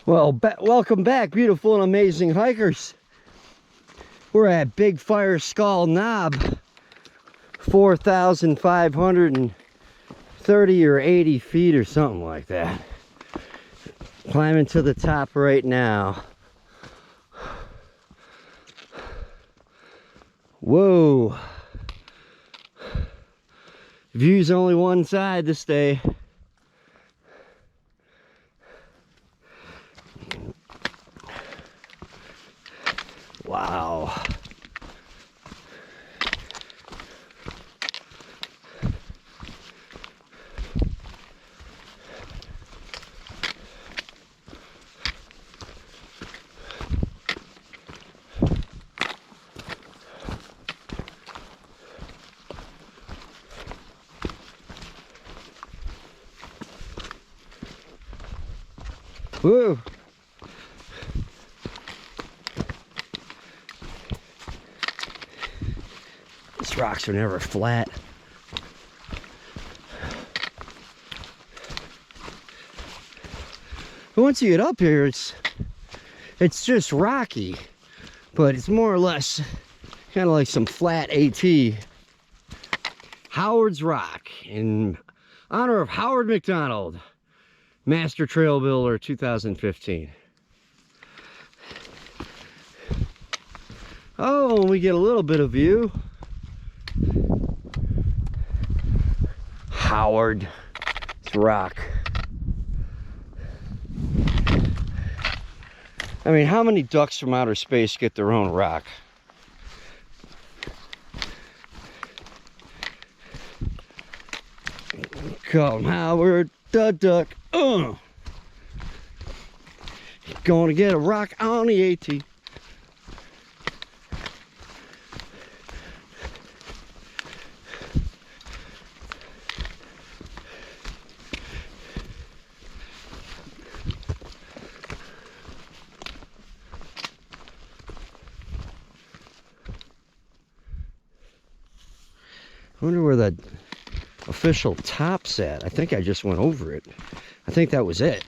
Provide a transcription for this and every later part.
Well, welcome back, beautiful and amazing hikers. We're at Big Fire Skull Knob, 4,530 or 80 feet or something like that. Climbing to the top right now. Whoa. View's only one side this day. Wow. Woo! These rocks are never flat. But once you get up here, it's just rocky, but it's more or less kind of like some flat AT. Howard's Rock, in honor of Howard McDonald, Master Trail Builder 2015. Oh, we get a little bit of view. Howard's Rock. I mean, how many ducks from outer space get their own rock? Call him Howard the Duck. Gonna get a rock on the AT. I wonder where the official top's at. I think I just went over it. I think that was it.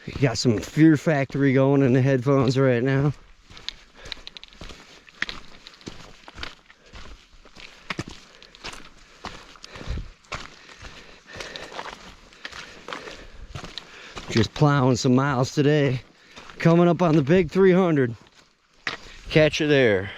You got some Fear Factory going in the headphones right now. Just plowing some miles today. Coming up on the big 300. Catch you there.